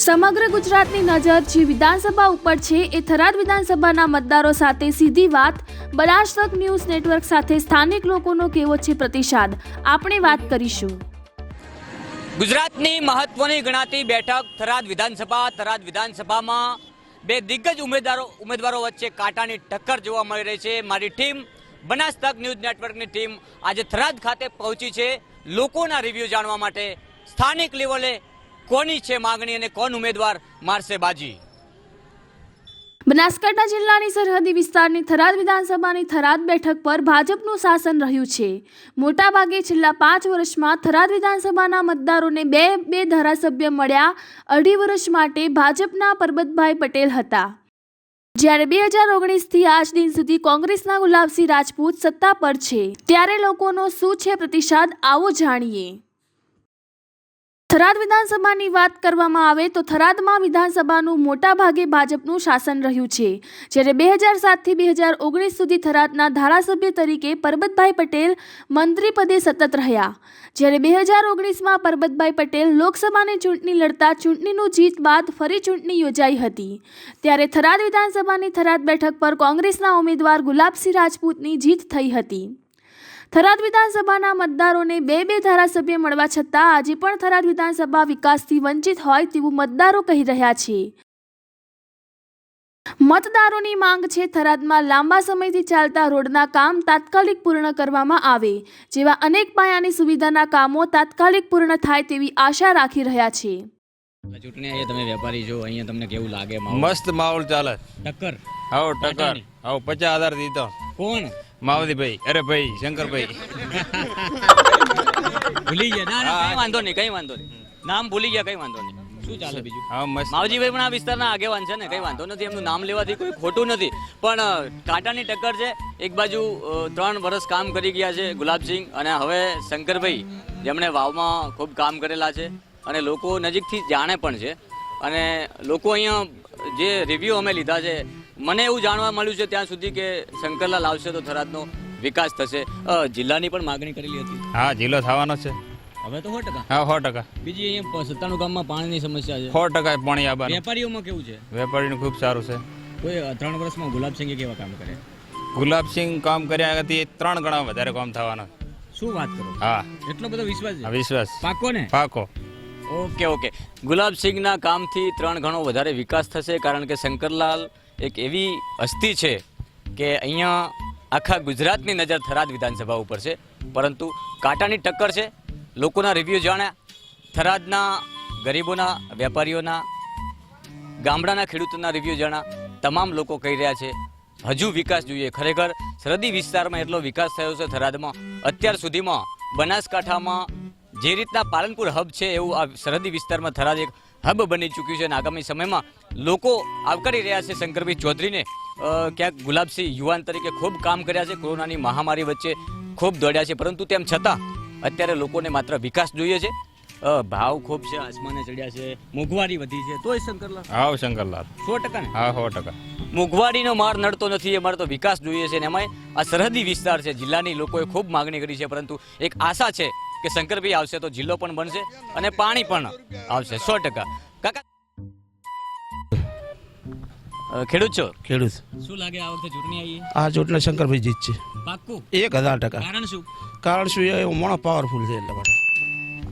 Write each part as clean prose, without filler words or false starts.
સમગ્ર ગુજરાતની નજર જે વિધાનસભા ઉપર છે એ થરાદ વિધાનસભાના મતદારો સાથે સીધી વાત. બનાસ તક ન્યૂઝ નેટવર્ક સાથે સ્થાનિક લોકોનો કેવો છે પ્રતિસાદ, આપણે વાત કરીશું. ગુજરાતની મહત્વની ગણાતી બેઠક થરાદ વિધાનસભામાં બે દિગ્ગજ ઉમેદવારો વચ્ચે કાંટાની ટક્કર જોવા મળી રહી છે. મારી ટીમ બનાસ તક ન્યૂઝ નેટવર્કની ટીમ આજે થરાદ ખાતે પહોંચી છે લોકોના રિવ્યૂ જાણવા માટે. સ્થાનિક લેવલે કોની છે માગણી અને કોણ ઉમેદવાર મારશે બાજી. બનાસકાંઠા જિલ્લાની સરહદી વિસ્તારની થરાદ વિધાનસભાની થરાદ બેઠક પર ભાજપનું શાસન રહ્યું છે. મોટાભાગે છેલ્લા 5 વર્ષમાં થરાદ વિધાનસભાના મતદારોને બે ધારાસભ્ય મળ્યા. 2.5 વર્ષ માટે ભાજપના પરબતભાઈ પટેલ હતા, જ્યારે 2019થી આજ દિન સુધી કોંગ્રેસના ગુલાબસિંહ રાજપૂત સત્તા પર છે. ત્યારે લોકોનો શું છે પ્રતિસાદ, આવો જાણીએ. થરાદ વિધાનસભાની વાત કરવામાં આવે તો થરાદમાં વિધાનસભાનું મોટા ભાગે ભાજપનું શાસન રહ્યું છે, જ્યારે 2007થી 2019 સુધી થરાદના ધારાસભ્ય તરીકે પરબતભાઈ પટેલ મંત્રી પદે સતત રહ્યા. જ્યારે 2019માં પરબતભાઈ પટેલ લોકસભાની ચૂંટણી લડતા ચૂંટણીનું જીત બાદ ફરી ચૂંટણી યોજાઈ હતી. ત્યારે થરાદ વિધાનસભાની થરાદ બેઠક પર કોંગ્રેસના ઉમેદવાર ગુલાબસિંહ રાજપૂતની જીત થઈ હતી. થરાદ વિધાનસભાના મતદારોને બે ધારાસભ્ય મળવા છતાં આજે પણ થરાદ વિધાનસભા વિકાસથી વંચિત હોય તેવું મતદારો કહી રહ્યા છે. મતદારોની માંગ છે થરાદમાં લાંબા સમયથી ચાલતા રોડના કામ તાત્કાલિક પૂર્ણ કરવામાં આવે, જેવા અનેક પાયાની સુવિધાના કામો તાત્કાલિક પૂર્ણ થાય તેવી આશા રાખી રહ્યા છે. ચૂંટણી અહીંયા તમે વેપારી છો, અહીંયા તમને કેવું લાગે? મસ્ત માહોલ ચાલે. ટક્કર આવો ટક્કર આવો 50,000 દીધો. કોણ? માવતીભાઈ. અરે ભાઈ શંકરભાઈ. ભૂલી ગયા? ના કઈ વાંધો નહીં, નામ ભૂલી ગયા, કઈ વાંધો નહીં. શું ચાલે બીજું? હા મસ્ત. માવજીભાઈ પણ આ વિસ્તારના આગેવાન છે ને, કઈ વાંધો નથી, એમનું નામ લેવાથી કોઈ ખોટું નથી. પણ કાંટાની ટક્કર છે. એક બાજુ 3 વર્ષ કામ કરી ગયા છે ગુલાબસિંહ, અને હવે શંકરભાઈ જેમણે વાવમાં ખૂબ કામ કરેલા છે અને લોકો નજીકથી જાણે પણ છે. અને લોકો અહીંયા જે રિવ્યૂ અમે લીધા છે, મને એવું જાણવા મળ્યું છે ત્યાં સુધી કે શંકરલાલ આવશે તો થરાદનો વિકાસ થશે. જિલ્લાની પણ માગણી કરેલી હતી. હા જિલ્લો થવાનો છે હવે તો 100%. હા 100%. બીજી અહીંયા 97 ગામમાં પાણીની સમસ્યા છે. 100% પાણી આવવાનું. વેપારીઓમાં કેવું છે? વેપારીનું ખૂબ સારું છે. કોઈ 3 વર્ષમાં ગુલાબસિંહે કેવા કામ કર્યા? ગુલાબસિંહ કામ કર્યા હતી 3 ગણા વધારે કામ થવાના. શું વાત કરો? હા એટલો બધો વિશ્વાસ છે? વિશ્વાસ પાકો ને? પાકો. ઓકે. ગુલાબસિંહના કામથી 3 ગણો વધારે વિકાસ થશે, કારણ કે શંકરલાલ એક એવી હસ્તી છે કે અહીંયા આખા ગુજરાતની નજર થરાદ વિધાનસભા ઉપર છે. પરંતુ કાંટાની ટક્કર છે. લોકોના રિવ્યૂ જાણ્યા, થરાદના ગરીબોના, વેપારીઓના, ગામડાના ખેડૂતોના રિવ્યૂ જાણ્યા. તમામ લોકો કહી રહ્યા છે હજુ વિકાસ જોઈએ. ખરેખર સરહદી વિસ્તારમાં એટલો વિકાસ થયો છે થરાદમાં. અત્યાર સુધીમાં બનાસકાંઠામાં જે રીતના પાલનપુર હબ છે એવું આ સરહદી વિસ્તારમાં થરાદ એક હબ બની ચૂક્યું છે. અને આગામી સમયમાં લોકો આવકારી રહ્યા છે શંકરભાઈ ચૌધરીને. ક્યાંક ગુલાબસિંહ યુવાન તરીકે ખૂબ કામ કર્યા છે, કોરોનાની મહામારી વચ્ચે ખૂબ દોડ્યા છે, પરંતુ તેમ છતાં અત્યારે લોકોને માત્ર વિકાસ જોઈએ છે. ભાવ ખૂબ છે, આસમાને ચડ્યા છે, મોંઘવારી વધી છે, તોય શંકરલાલ. હા શંકરલાલ 100% ને? હા 100%. મોંઘવારીનો માર નડતો નથી, અમારે તો વિકાસ જોઈએ છે. અને એમાંય આ સરહદી વિસ્તાર છે, જિલ્લાની લોકોએ ખૂબ માગણી કરી છે, પરંતુ એક આશા છે કે શંકરભાઈ આવશે તો જિલ્લો પણ બનશે અને પાણી પણ આવશે 100%. કાકા ખેડૂત છો? ખેડૂત. શું લાગે આ વખતે ચૂંટણી આવી? આ ચૂંટણી શંકરભાઈ જીત છે પાક્કું? 1000%. કારણ શું? કારણ શું? એ મોણો પાવરફુલ છે એટલા માટે.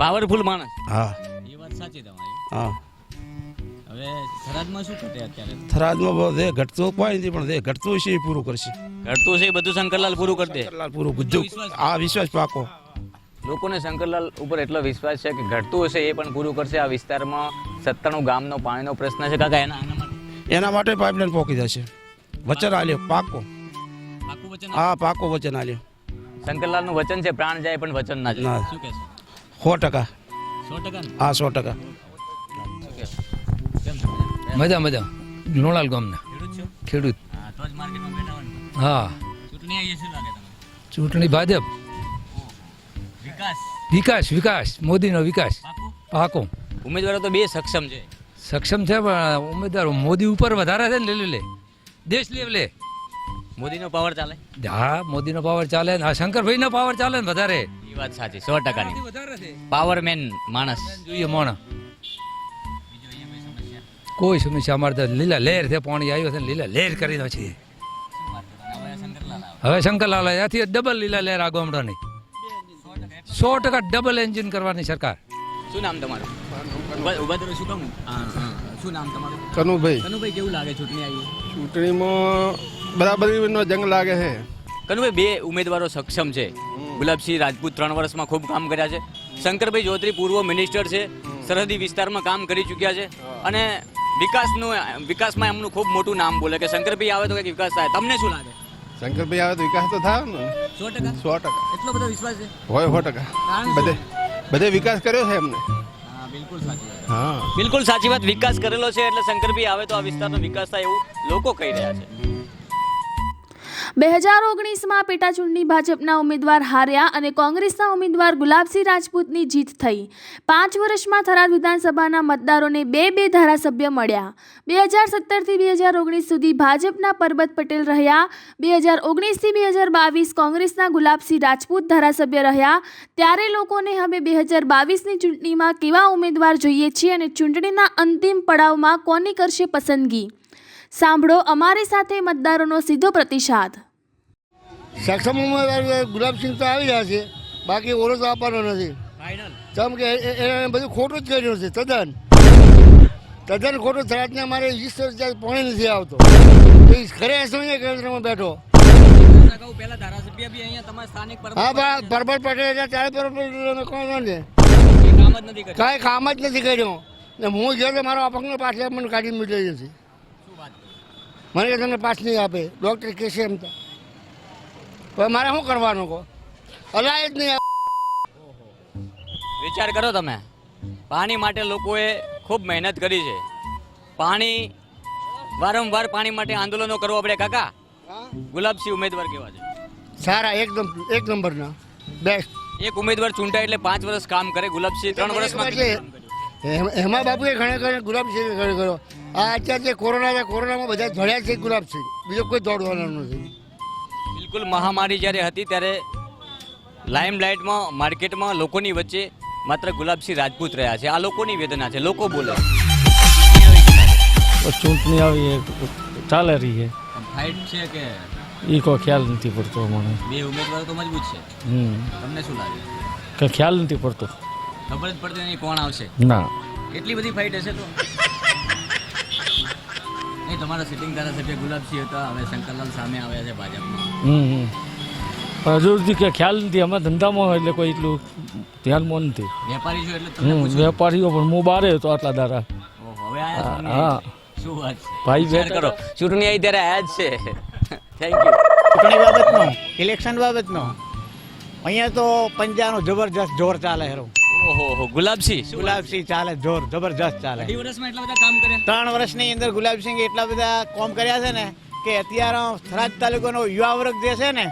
પાવરફુલ માણસ? હા એ વાત સાચી તમારી. હા. હવે થરાદમાં શું ઘટે અત્યારે? થરાદમાં દે ઘટતું કોઈ નથી, પણ દે ઘટતું છે એ પૂરું કરશે. ઘટતું છે એ બધું શંકરલાલ પૂરું કરી દે. શંકરલાલ પૂરું બધું. આ વિશ્વાસ પાકો. લોકોને શંકરલાલ ઉપર એટલો વિશ્વાસ છે કે ઘટતું હશે એ પણ પૂરું કરશે. આ વિસ્તારમાં 97 ગામનો પાણીનો પ્રશ્ન છે કાકા, એના માટે પાઇપલાઇન પોકી જશે. વચન આલ્યો પાકો. પાકું વચન? હા પાકો વચન આલ્યો. શંકરલાલનું વચન છે પ્રાણ જાય પણ વચન ના જાય. ના. શું કહેશો? 100%. 100%? હા 100%. મજા લુણાલાલ ગામના ખેડૂત. હા, તો જ માર્કેટમાં બેઠા હોય ને. હા ચૂંટણી આવી શું લાગે તમને? ચૂંટણી ભાજપ. વિકાસ મોદીનો વિકાસ પાકો. ઉમેદવારો તો 2 સક્ષમ છે. સક્ષમ છે પણ ઉમેદવારો મોદી ઉપર વધારે છે ને લે દેશ લેવલે. મોદીનો પાવર ચાલે? હા મોદીનો પાવર ચાલે ને આ શંકરભાઈનો પાવર ચાલે ને વધારે. એ વાત સાચી 100%. વધારે છે પાવરમેન માણસ જોઈએ મોણા. કોઈ સમસ્યા અમારે તો લીલા લહેર છે, પાણી આવ્યું છે ને લીલા લહેર કરી દો છે. હવે શંકરલાલ ત્યાંથી ડબલ લીલા લહેર આ ગામડાની 100% ડબલ એન્જિન કરવાની સરકાર. શું નામ તમારું? ઉભા તો શું કામ? શું નામ તમારું? કનુભાઈ, કનુભાઈ, કેવું લાગે ચૂંટણી આવી? ચૂંટણીમાં બરાબરીનો જંગ લાગે છે. કનુભાઈ, બે ઉમેદવારો સક્ષમ છે. ગુલાબસિંહ રાજપૂત 3 વર્ષમાં ખૂબ કામ કર્યા છે. શંકરભાઈ ચૌધરી પૂર્વ મિનિસ્ટર છે, સરહદી વિસ્તારમાં કામ કરી ચૂક્યા છે અને વિકાસમાં એમનું ખૂબ મોટું નામ બોલે કે શંકરભાઈ આવે તો કંઈક વિકાસ થાય. તમને શું લાગે? શંકરભાઈ આવે તો વિકાસ તો થાય ને. 100%? 100%. એટલો બધો વિશ્વાસ છે? હોય 100%. બધે વિકાસ કર્યો છે એમને. હા, બિલકુલ સાચી વાત. હા, બિલકુલ સાચી વાત. વિકાસ કરેલો છે એટલે શંકરભાઈ આવે તો આ વિસ્તારનો વિકાસ થાય એવું લોકો કહી રહ્યા છે. 2019માં પેટાચૂંટણી ભાજપના ઉમેદવાર હાર્યા અને કોંગ્રેસના ઉમેદવાર ગુલાબસિંહ રાજપૂતની જીત થઈ. 5 વર્ષમાં થરાદ વિધાનસભાના મતદારોને 2 ધારાસભ્ય મળ્યા. 2017થી 2019 સુધી ભાજપના પરબત પટેલ રહ્યા. 2019થી 2022 કોંગ્રેસના ગુલાબસિંહ રાજપૂત ધારાસભ્ય રહ્યા. ત્યારે લોકોને હવે 2022ની ચૂંટણીમાં કેવા ઉમેદવાર જોઈએ છે અને ચૂંટણીના અંતિમ પડાવમાં કોની કરશે પસંદગી? સાંભળો અમારી સાથે મતદારોનો સીધો પ્રતિસાદ. સક્ષમ ઉમેદવાર ગુલાબસિંહ તો આવી રહ્યા છે, બાકી ઓરો તો આપવાનો નથી. કેમ કે એને બધું ખોટું જ કર્યું છે, તદ્દન ખોટું. થરાદને અમારે 20 વર્ષ પાણી નથી આવતો. એ ખરે સમય કેન્દ્રમાં બેઠો. હા, પરબત પટેલ ત્યારે પરબત કોણ છે, કાંઈ કામ જ નથી કર્યું. ને હું ગયો તો મારો અપંગનો પાછળ મને કાઢી મૂકી છે. મને કે તમને પાસ નહીં આપે, ડૉક્ટર કહેશે એમ તો. હવે મારે શું કરવાનું કહો? અલાય જ નહીં. વિચાર કરો તમે, પાણી માટે લોકોએ ખૂબ મહેનત કરી છે. વારંવાર પાણી માટે આંદોલનો કરવો પડે. કાકા, ગુલાબસિંહ ઉમેદવાર કેવા છે? સારા, એકદમ એક નંબરના બેસ્ટ. એક ઉમેદવાર ચૂંટાય એટલે 5 વર્ષ કામ કરે. ગુલાબસિંહ 3 વર્ષમાં કેટલું કામ કર્યું? હેમા બાબુએ ઘણે ગુલાબસિંહ ઘણે કર્યો. આ અત્યારે જે કોરોના છે, કોરોનામાં બધા જોડ્યા છે ગુલાબસિંહ, બીજો કોઈ દોડવાનો નથી. બિલકુલ. મહામારી જ્યારે હતી ત્યારે લાઇમલાઇટમાં માર્કેટમાં લોકોની વચ્ચે માત્ર ગુલાબસિંહ રાજપૂત રહ્યા છે. આ લોકોની વેદના છે, લોકો બોલે. ચૂંટણી આવી ચાલે રહી છે, ફાઇટ છે કે એ કોઈ ખ્યાલ નથી પડતો મને. બે ઉમેદવારો તો મજબૂત છે. તમને શું લાગે? કે ખ્યાલ નથી પડતો. ખબર જ પડતી નહીં કોણ આવશે. ના, એટલી બધી ફાઇટ હશે તો નહીં. તમારા સિટિંગ ધારાસભ્ય ગુલાબસિંહ હતા, હવે શંકરલાલ સામે આવ્યા છે ભાજપમાં. પણ હજુ સુધી કે ખ્યાલ નથી. અમે ધંધામાં એટલે કોઈ એટલું ધ્યાનમાં નથી. વેપારી છો એટલે તમને પૂછું. વેપારીઓ પણ હું બારે હતો આટલા દાડા. ઓહો, હવે આયા છો ને? હા, શું વાત છે ભાઈ, વિચાર કરો, ચૂંટણી આવી ત્યારે આયા જ છે. Thank you. ચૂંટણી બાબતનો, ઇલેક્શન બાબતનો અહીંયા તો પંજાનો જબરજસ્ત જોર ચાલે હેરો. ઓહો, ગુલાબસિંહ ગુલાબસિંહ ચાલે, જોર જબરજસ્ત ચાલે. 2 વર્ષમાં એટલા બધા કામ કર્યા. 3 વર્ષની અંદર ગુલાબસિંહ એટલા બધા કામ કર્યા છે ને કે અત્યારે થરાદ તાલુકાનો યુવા વર્ગ જે છે ને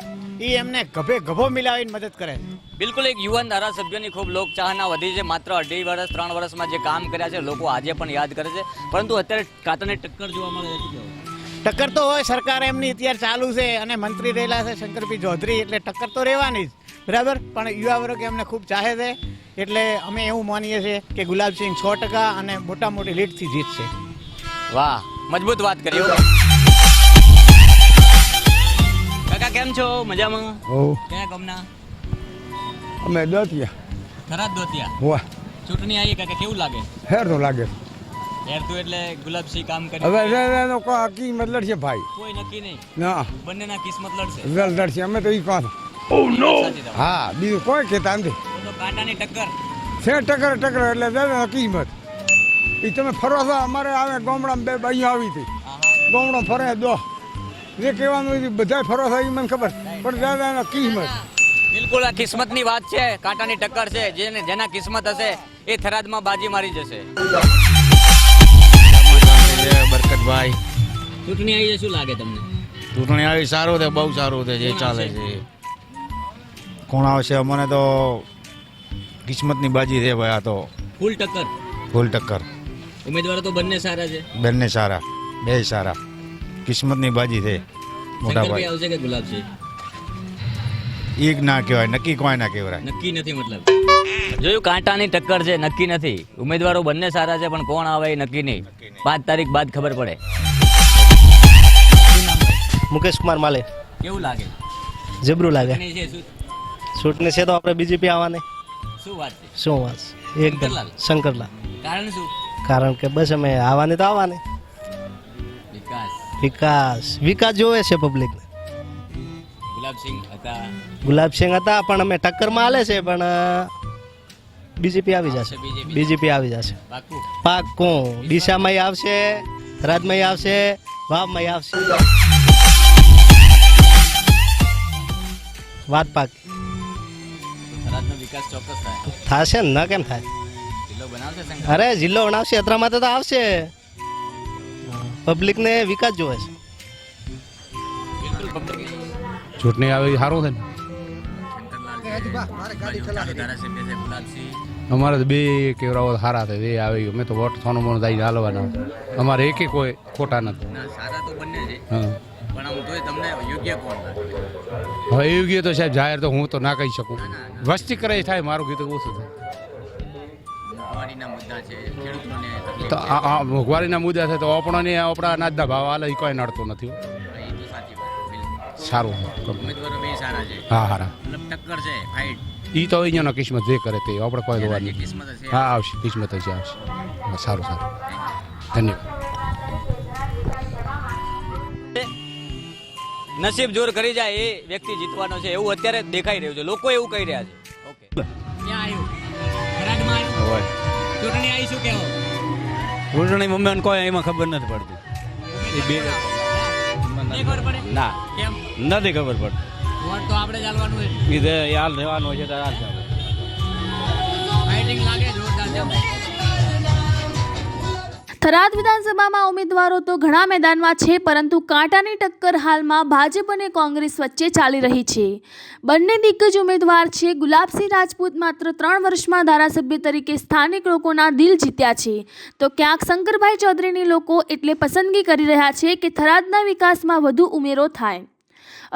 એ એમને ગભો મિલાવીને મદદ કરે. બિલકુલ. એક યુવાન ધારાસભ્યની ખૂબ લોકચાહના વધી છે. માત્ર 2.5 વર્ષ 3 વર્ષમાં જે કામ કર્યા છે લોકો આજે પણ યાદ કરે છે. પરંતુ અત્યારે કાંટાને ટક્કર જોવા મળે છે. ટક્કર તો હોય, સરકાર એમની અત્યારે ચાલુ છે અને મંત્રી રહેલા છે શંકરભાઈ ચૌધરી, એટલે ટક્કર તો રહેવાની જ, બરાબર. પણ યુવા વર્ગ એમને ખૂબ ચાહે છે એટલે અમે એવું માનીએ છીએ કે ગુલાબસિંહ 100% અને મોટા મોટી લીડથી જીતશે. વાહ, મજબૂત વાત કરી. કાકા કેમ છો? મજામાં? કયા ગામના? અમે દોતિયા. થરાદ દોતિયા. વાહ, ચૂંટણી આવી કાકા, કેવું લાગે? હેર તો લાગે. હેરતું એટલે ગુલાબસિંહ કામ કરે. હવે કિંમત લડશે ભાઈ, કોઈ નક્કી નહીં. ના બંનેના કિસ્મત લડશે. લડશે. અમે તો ઈ કામ. સાચી વાત. હા, બીજું કોઈ કહેતા નથી. તો કાંટાની ટક્કર છે ટકર એટલે દાદા કિંમત. એ તમે ફરો છો, અમારે આવે ગામડામાં અહીંયા આવી હતી, ગામડામાં ફરે દો જે કહેવાનું બધા ફરો છો એ મને ખબર, પણ દાદા કિંમત. બિલકુલ. આ કિસ્મતની વાત છે, કાંટાની ટક્કર છે. જેના કિસ્મત હશે એ થરાદમાં બાજી મારી જશે. બરકતભાઈ, ચૂંટણી આવી શું લાગે તમને? ચૂંટણી આવી સારું છે, બહુ સારું છે જે ચાલે છે. કોણ આવશે? અમને તો કિસ્મતની બાજી છે ભાઈ. આ તો ફૂલ ટક્કર. ફૂલ ટક્કર. ઉમેદવારો તો બંને સારા છે. બંને સારા, બે સારા. કિસ્મતની બાજી છે. મોટા શંકરભાઈ ભાઈ આવશે કે ગુલાબસિંહ? એક ના કહેવાય, નક્કી કોઈ ના કહેવાય. નક્કી નથી. મતલબ જોયું, કાંટાની ટક્કર છે, નક્કી નથી. ઉમેદવારો બંને સારા છે પણ કોણ આવે એ નક્કી નહીં. 5 તારીખ બાદ ખબર પડે. મુકેશ કુમાર માલે. કેવું લાગે? જબરું લાગે. અને છે શું છૂટને છે તો આપણે બીજેપી આવવાને. શું વાત છે? શું વાત? એકદમ શંકરલાલ. શંકરલાલ. કારણ શું? કારણ કે બસ અમે આવવાને તો આવવાને. વિકાસ. વિકાસ જોવે છે પબ્લિકને. ગુલાબસિંહ હતા. ગુલાબસિંહ હતા પણ અમે ટક્કરમાં હાલે છે પણ બીજેપી આવી જશે. બીજેપી આવી જશે. પાક્કું. પાક્કું. ડીસામાં આવશે, થરાદમાં આવશે, વાવમાં આવશે. વાત પાકી. થરાદનો વિકાસ ચોક્કસ થાય. થશે ને? ન કેમ થાય? જિલ્લો બનાવશે શંકર? અરે જિલ્લો બનાવશે, યાત્રામાં તો આવશે. પબ્લિકને વિકાસ જોવે છે. બિલકુલ પબ્લિક. ચૂંટણી આવે એ સારું છે ને. ધારાસભ્ય છે ગુલાબસિંહ. અમારે તો બે કેવરાઓ સારા થાય એ આવે અમે તો વોટ સોનું મોનું દઈને હાલવાના. અમારે એકે કોઈ ખોટા નથી. ના સારા તો બંને છે હા પણ આમ તોય તમને યોગ્ય કોણ લાગે? હવે એવું ગયું તો સાહેબ જાહેર તો હું તો ના કહી શકું. વસ્તી કરે થાય મારું કીધું ઓછું થાય. મોંઘવારીના મુદ્દા છે, ખેડૂતોને તકલીફ તો આ મોંઘવારીના મુદ્દા છે તો આપણા અનાજના ભાવ હાલે એ કોઈ નડતો નથી. છે. એ તો સાચી વાત. બિલકુલ. સારું. ઉમેદવારો બે સારા છે. હા હારા. મતલબ ટક્કર છે, ફાઇટ. એ તો અહીંયાનો કિસ્મત જે કરે તે આપણે કોઈ દોવા જે નહીં. કિસ્મત હશે. હા આવશે કિસ્મત હશે આવશે. હા, સારું સારું ધન્યવાદ. નસીબ જોર કરી જાય એ વ્યક્તિ જીતવાનો છે એવું અત્યારે દેખાઈ રહ્યું છે. લોકો એવું કહી રહ્યા છે. ઓકે. ક્યાં આવ્યું? ખરાડમાં આવ્યું? ચૂંટણી આવી શું કહેવો? ચૂંટણી મમ્મીને કોઈ એમાં ખબર નથી પડતી. એ બે નહીં ખબર પડે? ના કેમ? નથી ખબર પડતી. વોટ તો આપણે ચાલવાનું હોય. એ હાલ રહેવાનું હોય છે તો હાલ ચાલે. ફાઇટિંગ લાગે જોરદાર છે. થરાદ વિધાનસભામાં ઉમેદવારો તો ઘણા મેદાનમાં છે, પરંતુ કાંટાની ટક્કર હાલમાં ભાજપ અને કોંગ્રેસ વચ્ચે ચાલી રહી છે. બંને દિગ્ગજ ઉમેદવાર છે. ગુલાબસિંહ રાજપૂત માત્ર 3 વર્ષમાં ધારાસભ્ય તરીકે સ્થાનિક લોકોના દિલ જીત્યા છે, તો ક્યાંક શંકરભાઈ ચૌધરીની લોકો એટલે પસંદગી કરી રહ્યા છે કે થરાદના વિકાસમાં વધુ ઉમેરો થાય,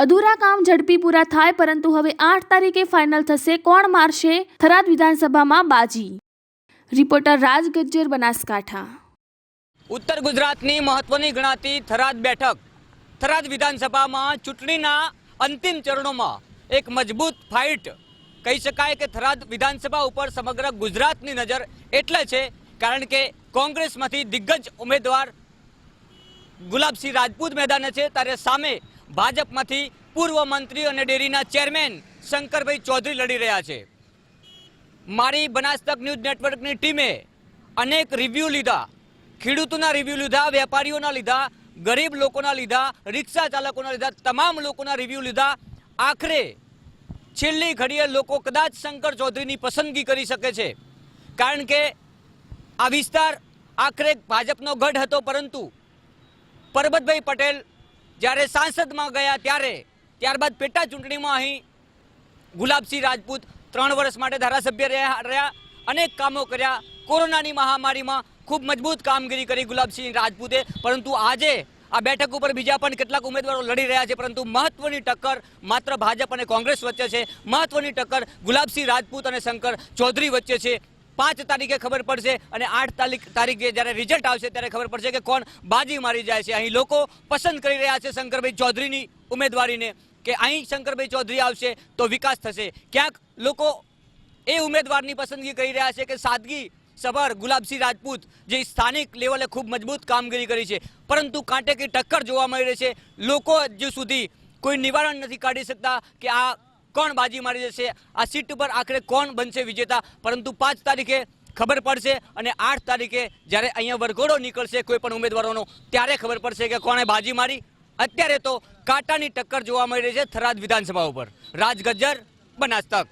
અધૂરા કામ ઝડપી પૂરા થાય. પરંતુ હવે 8 તારીખે ફાઇનલ થશે કોણ મારશે થરાદ વિધાનસભામાં બાજી. રિપોર્ટર રાજ ગજ્જર, બનાસકાંઠા. ઉત્તર ગુજરાતની મહત્વની ગણાતી થરાદ બેઠક, થરાદ વિધાનસભામાં ચૂંટણીના અંતિમ ચરણોમાં એક મજબૂત ફાઇટ કહી શકાય કે થરાદ વિધાનસભા ઉપર સમગ્ર ગુજરાતની નજર એટલે છે કારણ કે કોંગ્રેસમાંથી દિગ્ગજ ઉમેદવાર ગુલાબસિંહ રાજપૂત મેદાને છે, ત્યારે સામે ભાજપમાંથી પૂર્વ મંત્રી અને ડેરીના ચેરમેન શંકરભાઈ ચૌધરી લડી રહ્યા છે. મારી બનાસતક ન્યૂઝ નેટવર્કની ટીમે અનેક રિવ્યૂ લીધા, ખેડૂતોના રિવ્યૂ લીધા, વેપારીઓના લીધા, ગરીબ લોકોના લીધા, રિક્ષા ચાલકોના લીધા, તમામ લોકોના રિવ્યૂ લીધા. આખરે છેલ્લી ઘડીએ લોકો કદાચ શંકર ચૌધરીની પસંદગી કરી શકે છે કારણ કે આ વિસ્તાર આખરે ભાજપનો ગઢ હતો, પરંતુ પરબતભાઈ પટેલ જ્યારે સાંસદમાં ગયા ત્યારબાદ પેટા ચૂંટણીમાં અહીં ગુલાબસિંહ રાજપૂત 3 વર્ષ માટે ધારાસભ્ય રહ્યા, અનેક કામો કર્યા. કોરોનાની મહામારીમાં ખૂબ મજબૂત કામગીરી કરી ગુલાબસિંહ રાજપૂતે, પરંતુ આજે આ બેઠક ઉપર બીજા પણ કેટલાક ઉમેદવારો લડી રહ્યા છે, પરંતુ મહત્વની ટક્કર માત્ર ભાજપ અને કોંગ્રેસ વચ્ચે છે. મહત્વની ટક્કર ગુલાબસિંહ રાજપૂત અને શંકર ચૌધરી વચ્ચે છે. 5 તારીખે ખબર પડશે અને 8 તારીખે જ્યારે રિઝલ્ટ આવશે ત્યારે ખબર પડશે કે કોણ બાજી મારી જાય છે. અહીં લોકો પસંદ કરી રહ્યા છે શંકરભાઈ ચૌધરીની ઉમેદવારીને કે અહીં શંકરભાઈ ચૌધરી આવશે તો વિકાસ થશે. ક્યાંક લોકો એ ઉમેદવારની પસંદગી કરી રહ્યા છે કે સાદગી સભર ગુલાબસિંહ રાજપૂત જે સ્થાનિક લેવલે ખૂબ મજબૂત કામગીરી કરી છે, પરંતુ કાંટે કી ટક્કર જોવા મળી રહી છે. લોકો હજુ સુધી કોઈ નિવારણ નથી કાઢી શકતા કે આ કોણ બાજી મારી જશે, આ સીટ ઉપર આખરે કોણ બનશે વિજેતા. પરંતુ 5 તારીખે ખબર પડશે અને 8 તારીખે જ્યારે અહીંયા વરઘોડો નીકળશે કોઈ પણ ઉમેદવારોનો ત્યારે ખબર પડશે કે કોણે બાજી મારી. અત્યારે તો કાંટાની ટક્કર જોવા મળી રહી છે થરાદ વિધાનસભા ઉપર. રાજ ગજ્જર, બનાસતક.